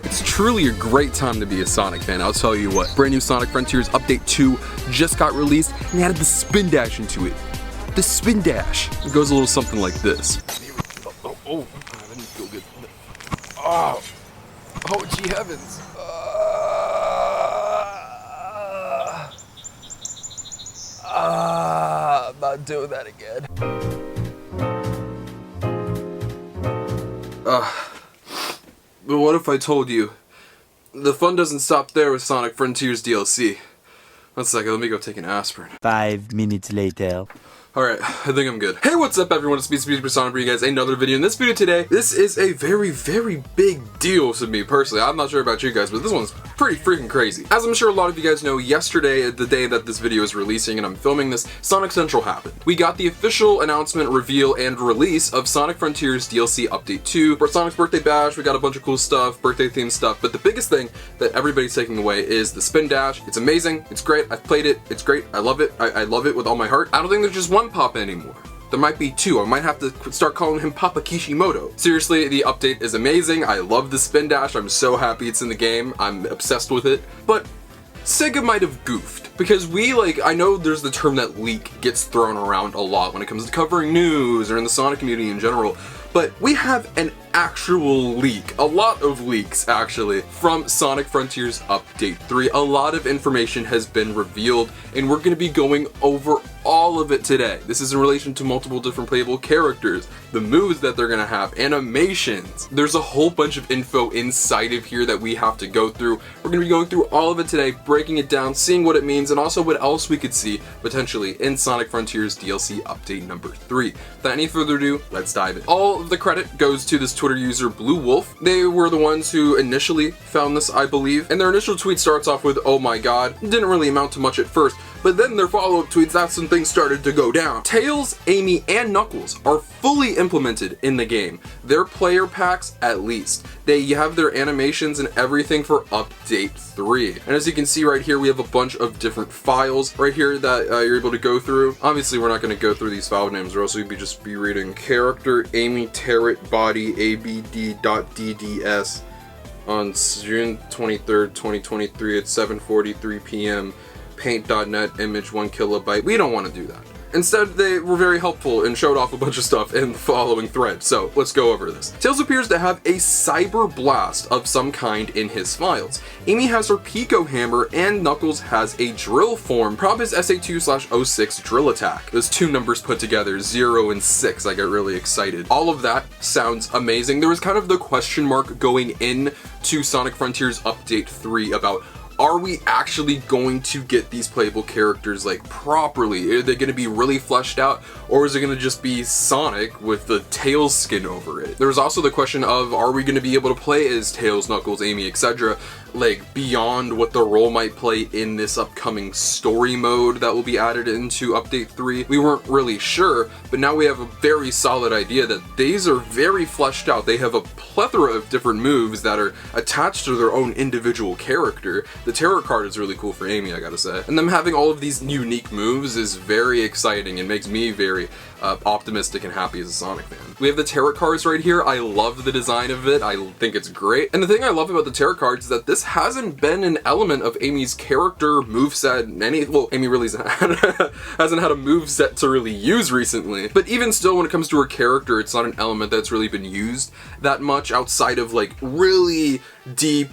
It's truly a great time to be a Sonic fan, I'll tell you what. Brand new Sonic Frontiers Update 2 just got released, and they added the spin dash into it. The spin dash. It goes a little something like this. Oh, that didn't feel good. Oh, gee heavens. I'm not doing that again. But what if I told you the fun doesn't stop there with Sonic Frontiers DLC? One second, let me go take an aspirin. 5 minutes later. Alright, I think I'm good. Hey, what's up everyone, it's SpeedSuperSonic bringing you guys another video. In this video today, this is a very, very big deal to me personally. I'm not sure about you guys, but this one's pretty freaking crazy. As I'm sure a lot of you guys know, yesterday, the day that this video is releasing and I'm filming this, Sonic Central happened. We got the official announcement, reveal, and release of Sonic Frontiers DLC Update 2. For Sonic's birthday bash, we got a bunch of cool stuff, birthday themed stuff, but the biggest thing that everybody's taking away is the spin dash. It's amazing, it's great, I've played it, it's great, I love it, I love it with all my heart. I don't think there's just one Papa anymore. There might be two. I might have to start calling him Papa Kishimoto. Seriously, the update is amazing. I love the spin dash. I'm so happy it's in the game. I'm obsessed with it. But Sega might have goofed. Because I know there's the term that leak gets thrown around a lot when it comes to covering news or in the Sonic community in general. But we have an actual leak, a lot of leaks actually, from Sonic Frontiers Update 3. A lot of information has been revealed, and we're going to be going over all of it today. This is in relation to multiple different playable characters, the moves that they're going to have, animations. There's a whole bunch of info inside of here that we have to go through. We're going to be going through all of it today, breaking it down, seeing what it means, and also what else we could see potentially in Sonic Frontiers DLC Update number 3. Without any further ado, let's dive in. All of the credit goes to this Twitter user, Blue Wolf. They were the ones who initially found this, I believe, and their initial tweet starts off with, "Oh my god." It didn't really amount to much at first, but then their follow-up tweets, that's when things started to go down. Tails, Amy, and Knuckles are fully implemented in the game. Their player packs, at least. They have their animations and everything for Update 3. And as you can see right here, we have a bunch of different files right here that you're able to go through. Obviously, we're not going to go through these file names, or else we'd just be reading character Amy Tarrant body abd.dds on June 23rd, 2023 at 7:43 p.m. paint.net image 1 kilobyte. We don't want to do that. Instead, they were very helpful and showed off a bunch of stuff in the following thread, so let's go over this. Tails appears to have a cyber blast of some kind in his files. Amy has her Pico hammer, and Knuckles has a drill form. Prob is SA2/06 drill attack. Those two numbers put together, 0 and 6, I get really excited. All of that sounds amazing. There was kind of the question mark going in to Sonic Frontiers Update 3 about, are we actually going to get these playable characters properly? Are they going to be really fleshed out, or is it going to just be Sonic with the Tails skin over it? There was also the question of, are we going to be able to play as Tails, Knuckles, Amy, etc., beyond what the role might play in this upcoming story mode that will be added into Update 3? We weren't really sure, but now we have a very solid idea that these are very fleshed out. They have a plethora of different moves that are attached to their own individual character. The tarot card is really cool for Amy, I gotta say. And them having all of these unique moves is very exciting and makes me very optimistic and happy as a Sonic fan. We have the tarot cards right here. I love the design of it. I think it's great. And the thing I love about the tarot cards is that this hasn't been an element of Amy's character moveset. Amy really hasn't had a moveset to really use recently. But even still, when it comes to her character, it's not an element that's really been used that much outside of really deep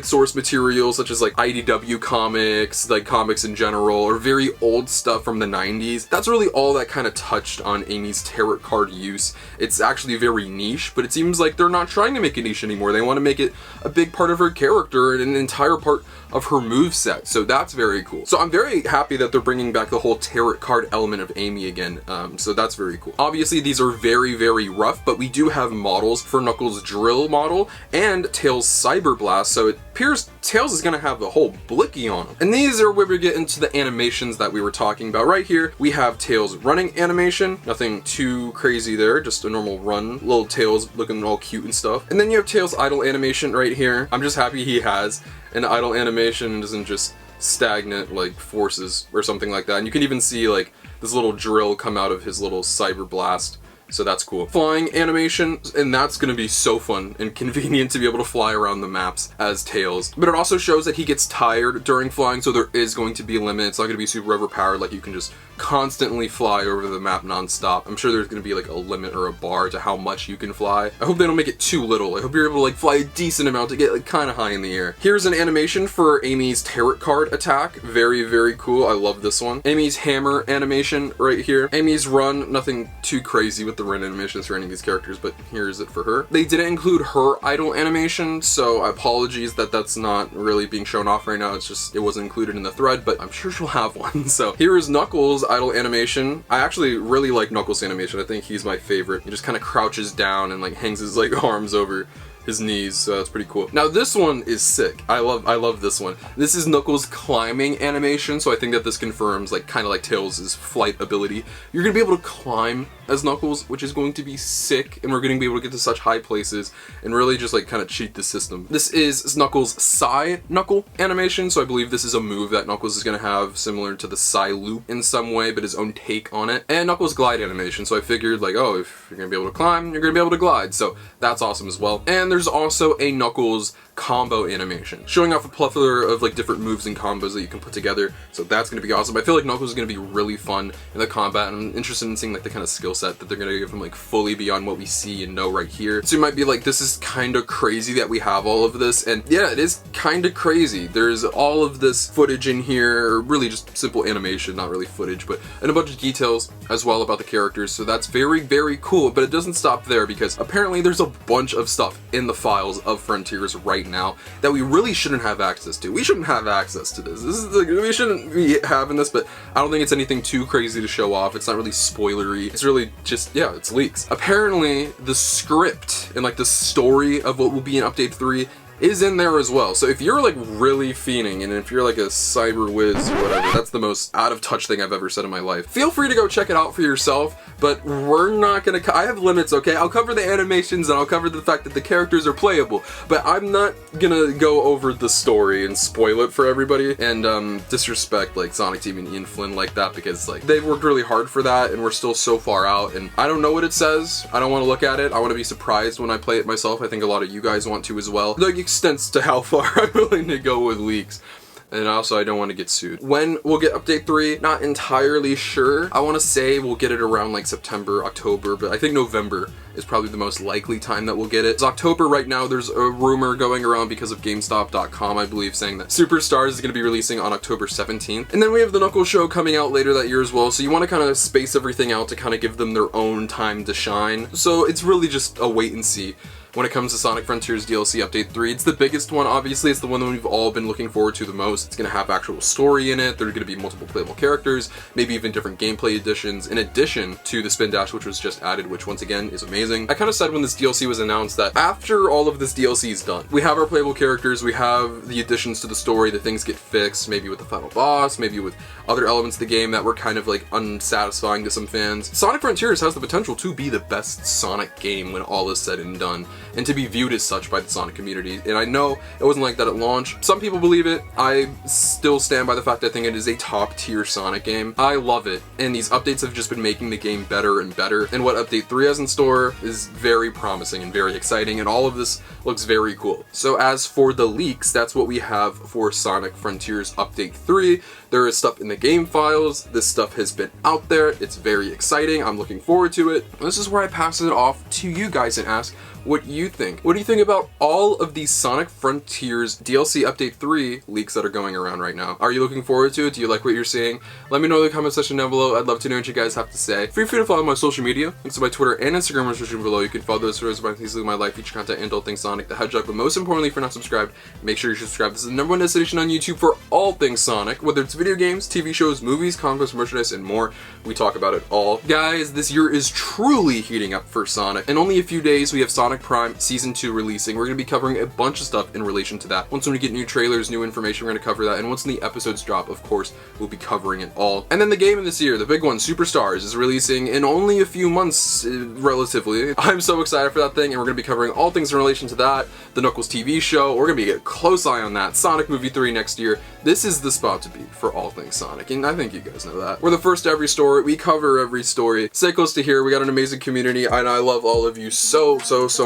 source material such as IDW comics, comics in general, or very old stuff from the 90s. That's really all that kind of touched on Amy's tarot card use. It's actually very niche, but it seems like they're not trying to make it niche anymore. They want to make it a big part of her character and an entire part of her moveset, so that's very cool. So I'm very happy that they're bringing back the whole tarot card element of Amy again, so that's very cool. Obviously, these are very, very rough, but we do have models for Knuckles' drill model and Tails' cyber blast, so it appears Tails is going to have the whole blicky on him. And these are where we get into the animations that we were talking about. Right here, we have Tails' running animation. Nothing too crazy there, just a normal run. Little Tails looking all cute and stuff. And then you have Tails' idle animation right here. I'm just happy he has an idle animation and isn't just stagnant forces or something like that. And you can even see this little drill come out of his little cyber blast So that's cool. Flying animation, and that's gonna be so fun and convenient to be able to fly around the maps as Tails. But it also shows that he gets tired during flying, so there is going to be a limit. It's not gonna be super overpowered, like you can just constantly fly over the map non-stop. I'm sure there's gonna be like a limit or a bar to how much you can fly. I hope they don't make it too little. I hope you're able to like fly a decent amount to get like kind of high in the air. Here's an animation for Amy's tarot card attack. Very, very cool. I love this one. Amy's hammer animation right here. Amy's run, nothing too crazy with the run animations for any of these characters, but here's it for her. They didn't include her idle animation, so apologies that that's not really being shown off right now. It's just, it wasn't included in the thread, but I'm sure she'll have one. So here is Knuckles' idle animation. I actually really like Knuckles' animation. I think he's my favorite. He just kind of crouches down and like hangs his like arms over his knees, so that's pretty cool. Now this one is sick. I love this one. This is Knuckles' climbing animation, so I think that this confirms like kind of like Tails' flight ability. You're gonna be able to climb as Knuckles, which is going to be sick, and we're gonna be able to get to such high places and really just like kind of cheat the system. This is Knuckles' Psy Knuckle animation, so I believe this is a move that Knuckles is gonna have similar to the Psy Loop in some way, but his own take on it. And Knuckles' glide animation, so I figured like, oh, if you're gonna be able to climb, you're gonna be able to glide, so that's awesome as well. And there's also a Knuckles combo animation, showing off a plethora of like different moves and combos that you can put together, so that's gonna be awesome. I feel like Knuckles is gonna be really fun in the combat, and I'm interested in seeing like the kind of skill set that they're gonna give him like fully beyond what we see and know right here. So you might be like, this is kind of crazy that we have all of this, and yeah, it is kind of crazy. There's all of this footage in here, really just simple animation, not really footage, but and a bunch of details as well about the characters, so that's very, very cool. But it doesn't stop there, because apparently there's a bunch of stuff in the files of Frontiers right now that we really shouldn't have access to. We shouldn't have access to this. This is like, we shouldn't be having this, but I don't think it's anything too crazy to show off. It's not really spoilery. It's really just, yeah, it's leaks. Apparently the script and like the story of what will be in Update 3 is in there as well. So if you're like really fiending, and if you're like a cyber whiz or whatever, that's the most out of touch thing I've ever said in my life. Feel free to go check it out for yourself, but we're not gonna, I have limits, okay? I'll cover the animations and I'll cover the fact that the characters are playable, but I'm not gonna go over the story and spoil it for everybody and disrespect like Sonic Team and Ian Flynn like that, because like they've worked really hard for that and we're still so far out, and I don't know what it says. I don't want to look at it. I want to be surprised when I play it myself. I think a lot of you guys want to as well. Like, extents to how far I'm willing to go with leaks. And also, I don't want to get sued. When we'll get Update 3, not entirely sure. I want to say we'll get it around like September, October, but I think November is probably the most likely time that we'll get it. It's October right now. There's a rumor going around because of GameStop.com, I believe, saying that Superstars is going to be releasing on October 17th. And then we have the Knuckles show coming out later that year as well, so you want to kind of space everything out to kind of give them their own time to shine. So it's really just a wait and see. When it comes to Sonic Frontiers DLC Update 3, it's the biggest one, obviously. It's the one that we've all been looking forward to the most. It's going to have actual story in it. There are going to be multiple playable characters, maybe even different gameplay additions, in addition to the Spin Dash, which was just added, which once again is amazing. I kind of said when this DLC was announced that after all of this DLC is done, we have our playable characters, we have the additions to the story, the things get fixed, maybe with the final boss, maybe with other elements of the game that were kind of like unsatisfying to some fans. Sonic Frontiers has the potential to be the best Sonic game when all is said and done, and to be viewed as such by the Sonic community. And I know it wasn't like that at launch. Some people believe it. I still stand by the fact I think it is a top tier Sonic game. I love it, and these updates have just been making the game better and better, and what Update 3 has in store is very promising and very exciting, and all of this looks very cool. So as for the leaks, that's what we have for Sonic Frontiers Update 3. There is stuff in the game files. This stuff has been out there. It's very exciting. I'm looking forward to it. And this is where I pass it off to you guys and ask what you think. What do you think about all of these Sonic Frontiers DLC Update 3 leaks that are going around right now? Are you looking forward to it? Do you like what you're seeing? Let me know in the comment section down below. I'd love to know what you guys have to say. Feel free to follow my social media. Links to my Twitter and Instagram are description below. You can follow those photos about things like my life, feature content, and all things Sonic the Hedgehog. But most importantly, if you're not subscribed, make sure you're subscribed. This is the #1 destination on YouTube for all things Sonic, whether it's video games, TV shows, movies, comic books, merchandise, and more. We talk about it all. Guys, this year is truly heating up for Sonic. In only a few days, we have Sonic Sonic Prime Season 2 releasing. We're going to be covering a bunch of stuff in relation to that. Once when we get new trailers, new information, we're going to cover that. And once the episodes drop, of course, we'll be covering it all. And then the game of this year, the big one, Superstars, is releasing in only a few months, relatively. I'm so excited for that thing, and we're going to be covering all things in relation to that. The Knuckles TV show, we're going to be a close eye on that. Sonic Movie 3 next year. This is the spot to be for all things Sonic, and I think you guys know that. We're the first to every story. We cover every story. Stay close to here. We got an amazing community, and I love all of you so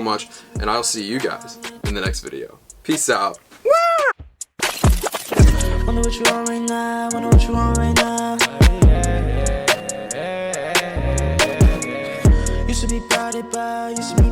much, and I'll see you guys in the next video. Peace out. Wonder what you want right now, wonder what you want right now. Used to be body by, used to be